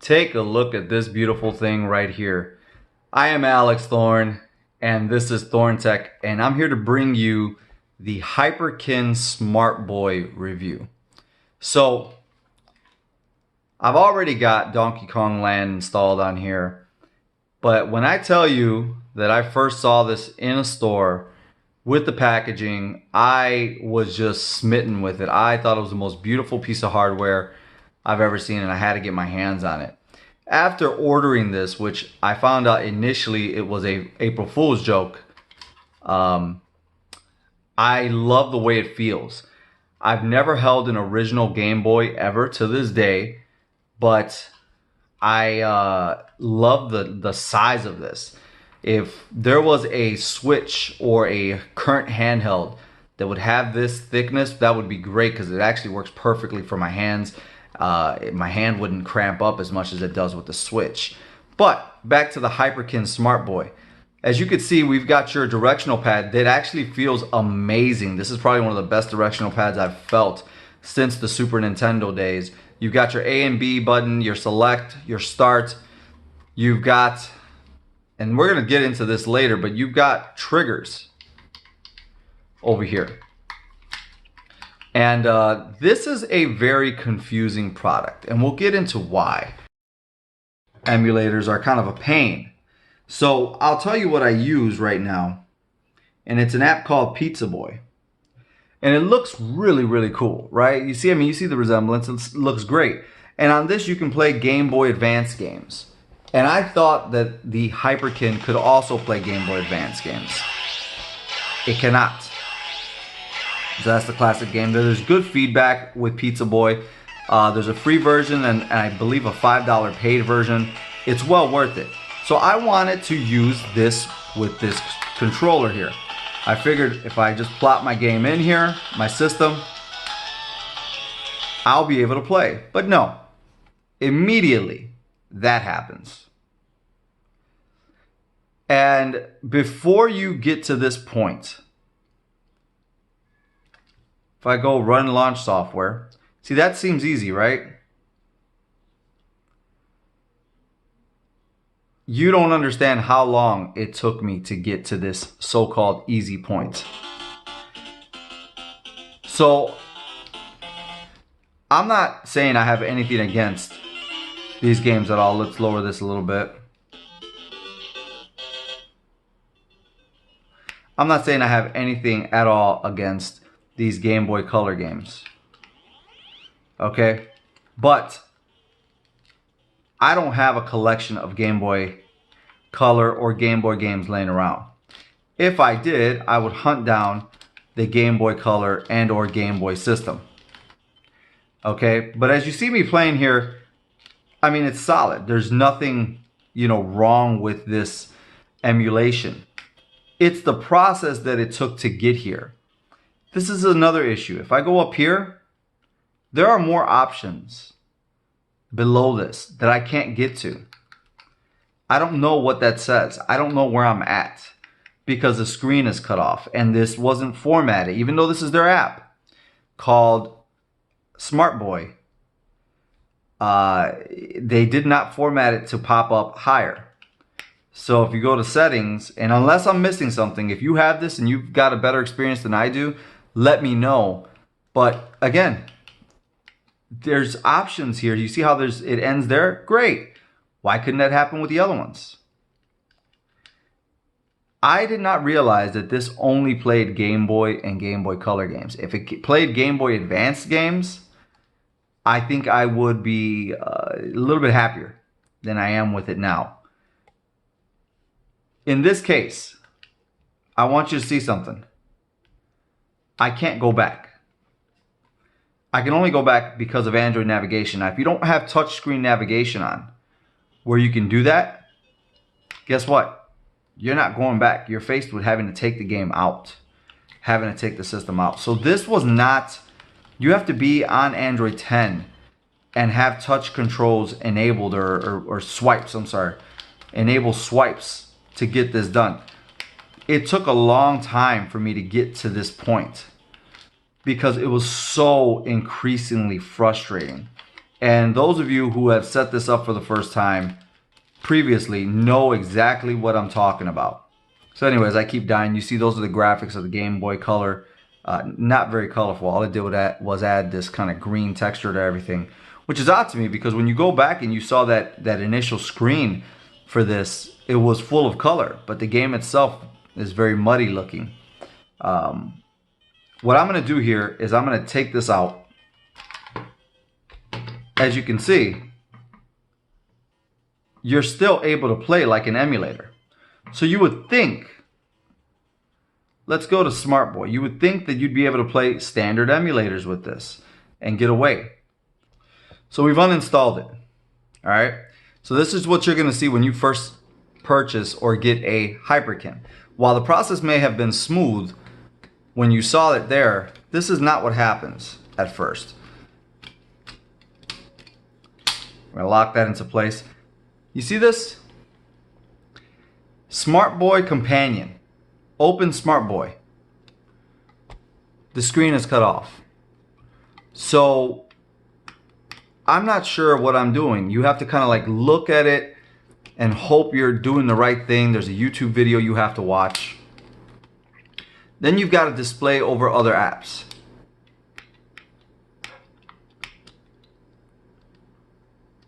Take a look at this beautiful thing right here. I am Alex Thorne, and this is Thorne Tech, and I'm here to bring you the Hyperkin SmartBoy review. So, I've already got Donkey Kong Land installed on here, but when I tell you that I first saw this in a store with the packaging, I was just smitten with it. I thought it was the most beautiful piece of hardware I've ever seen, and I had to get my hands on it. After ordering this, which I found out initially it was a April Fool's joke, I love the way it feels. I've never held an original Game Boy ever to this day, but I love the size of this. If there was a Switch or a current handheld that would have this thickness, that would be great because it actually works perfectly for my hands. My hand wouldn't cramp up as much as it does with the Switch. But back to the Hyperkin SmartBoy. As you can see, we've got your directional pad that actually feels amazing. This is probably one of the best directional pads I've felt since the Super Nintendo days. You've got your A and B button, your select, your start. You've got, and we're going to get into this later, but you've got triggers over here. And this is a very confusing product, and we'll get into why. Emulators are kind of a pain. So I'll tell you what I use right now, and it's an app called Pizza Boy. And it looks really, really cool, right? You see, you see the resemblance, it looks great. And on this you can play Game Boy Advance games. And I thought that the Hyperkin could also play Game Boy Advance games. It cannot. So that's the classic game. There's good feedback with Pizza Boy. There's a free version and I believe a $5 paid version. It's well worth it. So I wanted to use this with this controller here. I figured if I just plop my game in here, my system, I'll be able to play. But no, immediately that happens. And before you get to this point, if I go run launch software, see, that seems easy, right? You don't understand how long it took me to get to this so-called easy point. So, I'm not saying I have anything against these games at all. Let's lower this a little bit. I'm not saying I have anything at all against these Game Boy Color games. Okay? But I don't have a collection of Game Boy Color or Game Boy games laying around. If I did, I would hunt down the Game Boy Color and or Game Boy system. Okay? But as you see me playing here, I mean, it's solid. There's nothing, wrong with this emulation. It's the process that it took to get here. This is another issue. If I go up here, there are more options below this that I can't get to. I don't know what that says. I don't know where I'm at because the screen is cut off and this wasn't formatted, even though this is their app called SmartBoy. They did not format it to pop up higher. So if you go to settings, and unless I'm missing something, if you have this and you've got a better experience than I do, let me know. But again, there's options here. You see how it ends there? Great. Why couldn't that happen with the other ones? I did not realize that this only played Game Boy and Game Boy Color games. If it played Game Boy Advance games, I think I would be a little bit happier than I am with it now. In this case, I want you to see something. I can't go back. I can only go back because of Android navigation. Now, if you don't have touchscreen navigation on, where you can do that, guess what? You're not going back. You're faced with having to take the game out, having to take the system out. So this was not, you have to be on Android 10 and have touch controls enabled or swipes, enable swipes to get this done. It took a long time for me to get to this point because it was so increasingly frustrating. And those of you who have set this up for the first time previously know exactly what I'm talking about. So anyways, I keep dying. You see those are the graphics of the Game Boy Color. Not very colorful. All it did with that was add this kind of green texture to everything, which is odd to me because when you go back and you saw that initial screen for this, it was full of color, but the game itself is very muddy looking. What I'm going to do here is I'm going to take this out. As you can see, you're still able to play like an emulator. So you would think, let's go to SmartBoy. You would think that you'd be able to play standard emulators with this and get away. So we've uninstalled it. All right. So this is what you're going to see when you first purchase or get a Hyperkin. While the process may have been smooth when you saw it there, this is not what happens at first. We're going to lock that into place. You see this? SmartBoy Companion. Open SmartBoy. The screen is cut off. So I'm not sure what I'm doing. You have to kind of like look at it and hope you're doing the right thing. There's a YouTube video you have to watch. Then you've got to display over other apps.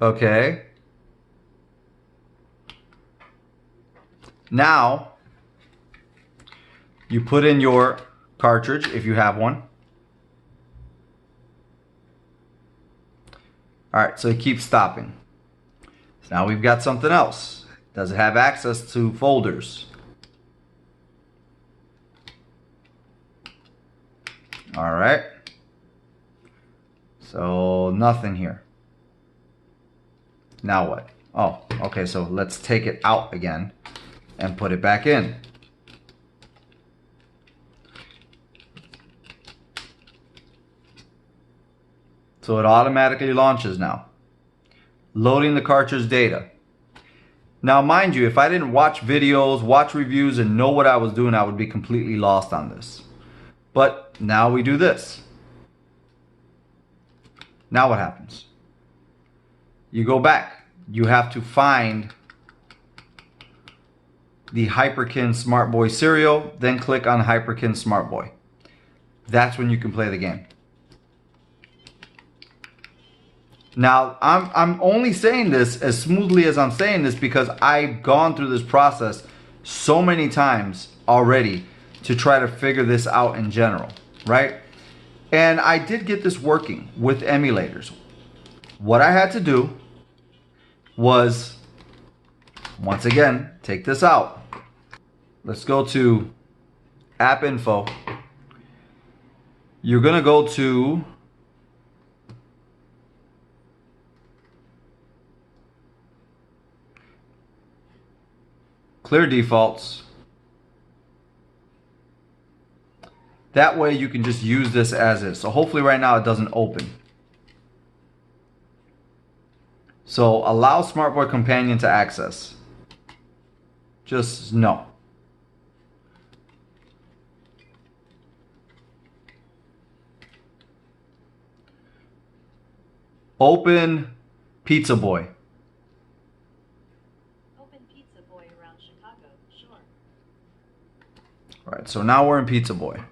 Okay. Now, you put in your cartridge if you have one. All right, so it keeps stopping. So now we've got something else. Does it have access to folders? All right. So nothing here. Now what? Oh, okay, so let's take it out again and put it back in. So it automatically launches now. Loading the cartridge data. Now mind you, if I didn't watch videos, watch reviews, and know what I was doing, I would be completely lost on this. But now we do this. Now what happens? You go back. You have to find the Hyperkin SmartBoy serial, then click on Hyperkin SmartBoy. That's when you can play the game. Now, I'm only saying this as smoothly as I'm saying this because I've gone through this process so many times already to try to figure this out in general, right? And I did get this working with emulators. What I had to do was, once again, take this out. Let's go to App Info. You're gonna go to Clear Defaults. That way you can just use this as is. So hopefully right now it doesn't open. So allow SmartBoy Companion to access. Just no. Open Pizza Boy. Open Pizza Boy around Chicago, sure. All right, so now we're in Pizza Boy.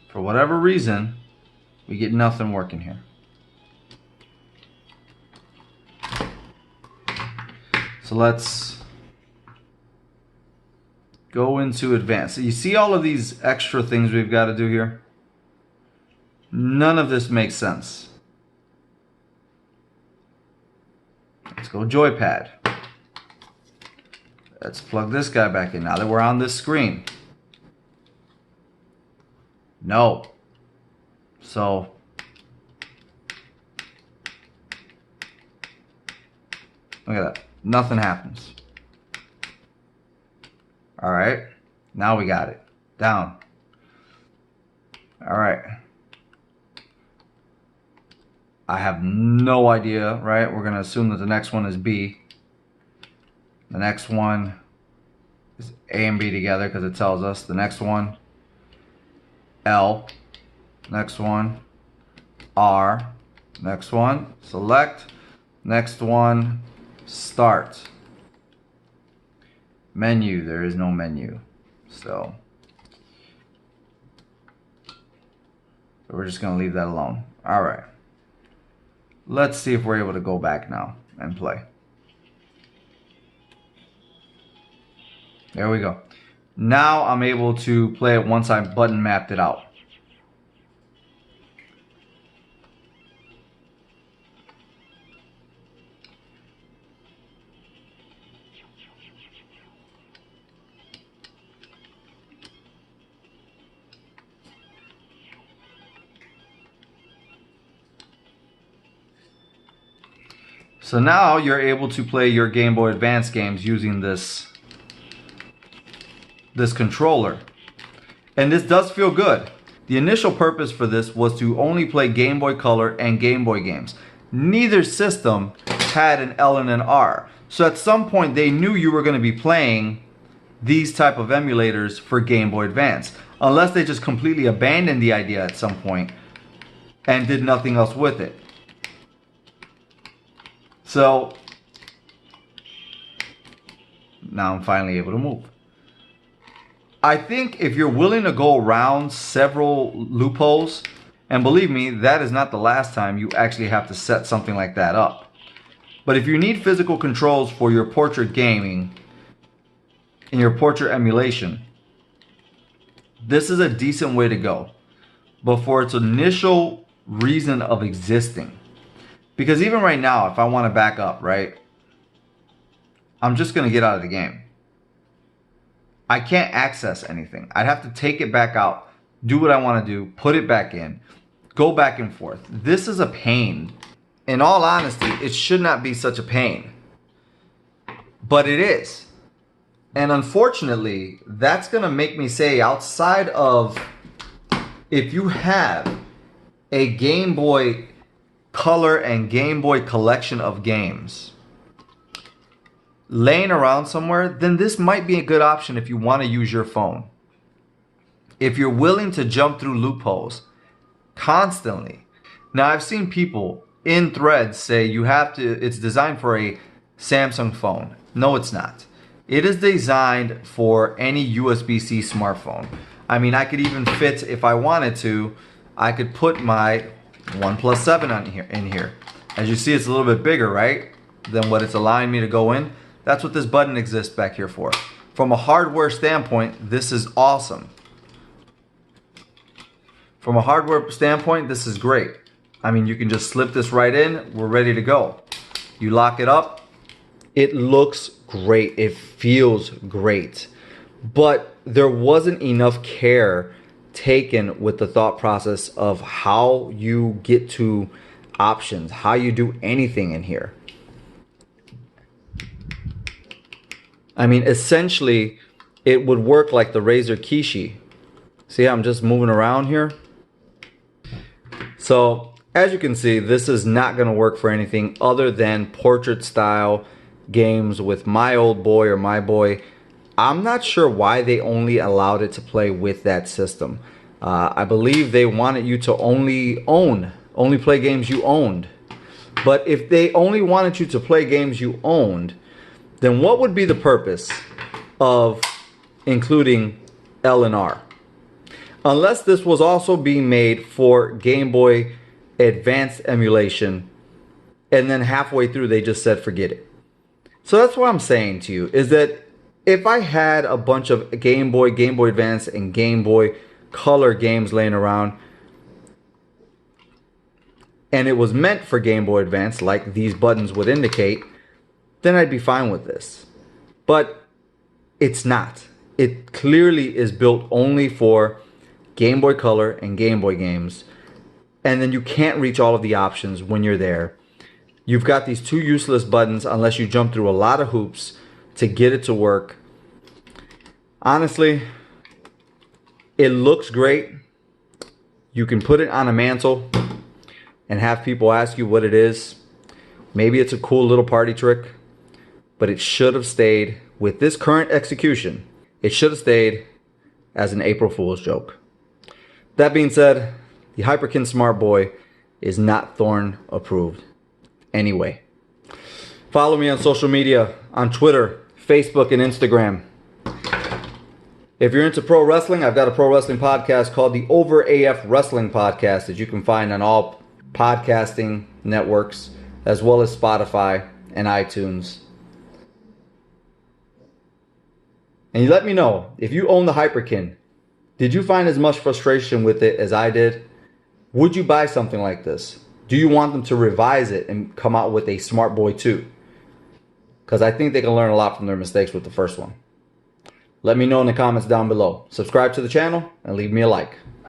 For whatever reason, we get nothing working here. So let's go into advanced. So you see all of these extra things we've got to do here? None of this makes sense. Let's go joypad. Let's plug this guy back in now that we're on this screen. No. So look at that. Nothing happens. All right. Now we got it. Down. All right. I have no idea, right? We're going to assume that the next one is B. The next one is A and B together because it tells us. The next one, L. Next one, R. Next one, select. Next one, start. Menu, there is no menu. So we're just going to leave that alone. All right. Let's see if we're able to go back now and play. There we go. Now I'm able to play it once I button mapped it out. So now you're able to play your Game Boy Advance games using this controller. And this does feel good. The initial purpose for this was to only play Game Boy Color and Game Boy games. Neither system had an L and an R. So at some point they knew you were going to be playing these type of emulators for Game Boy Advance. Unless they just completely abandoned the idea at some point and did nothing else with it. So now I'm finally able to move. I think if you're willing to go around several loopholes, and believe me, that is not the last time you actually have to set something like that up. But if you need physical controls for your portrait gaming and your portrait emulation, this is a decent way to go. But for its initial reason of existing, because even right now, if I want to back up, right, I'm just going to get out of the game. I can't access anything. I'd have to take it back out, do what I want to do, put it back in, go back and forth. This is a pain. In all honesty, it should not be such a pain. But it is. And unfortunately, that's going to make me say, outside of if you have a Game Boy Color and Game Boy collection of games laying around somewhere, then this might be a good option if you want to use your phone. If you're willing to jump through loopholes constantly. Now I've seen people in threads say you have to, it's designed for a Samsung phone. No, it's not. It is designed for any USB-C smartphone. I mean, I could even fit, if I wanted to, I could put my OnePlus 7 in here. As you see, it's a little bit bigger, right, than what it's allowing me to go in. That's what this button exists back here for. From a hardware standpoint, this is awesome. From a hardware standpoint, this is great. I mean, you can just slip this right in. We're ready to go. You lock it up. It looks great. It feels great. But there wasn't enough care taken with the thought process of how you get to options, how you do anything in here. I mean, essentially, it would work like the Razer Kishi. See how I'm just moving around here? So, as you can see, this is not going to work for anything other than portrait style games with my old boy or my boy. I'm not sure why they only allowed it to play with that system. I believe they wanted you to only play games you owned. But if they only wanted you to play games you owned, then what would be the purpose of including L and R? Unless this was also being made for Game Boy Advance emulation, and then halfway through they just said forget it. So that's what I'm saying to you, is that if I had a bunch of Game Boy Advance, and Game Boy Color games laying around, and it was meant for Game Boy Advance, like these buttons would indicate, then I'd be fine with this. But it's not. It clearly is built only for Game Boy Color and Game Boy games. And then you can't reach all of the options when you're there. You've got these two useless buttons unless you jump through a lot of hoops to get it to work. Honestly, it looks great. You can put it on a mantle and have people ask you what it is. Maybe it's a cool little party trick, but it should have stayed, with this current execution, it should have stayed as an April Fool's joke. That being said, the Hyperkin SmartBoy is not Thorn approved anyway. Follow me on social media, on Twitter, Facebook, and Instagram. If you're into pro wrestling, I've got a pro wrestling podcast called the Over AF Wrestling Podcast that you can find on all podcasting networks, as well as Spotify and iTunes. And you let me know, if you own the Hyperkin, did you find as much frustration with it as I did? Would you buy something like this? Do you want them to revise it and come out with a SmartBoy 2? Because I think they can learn a lot from their mistakes with the first one. Let me know in the comments down below. Subscribe to the channel and leave me a like.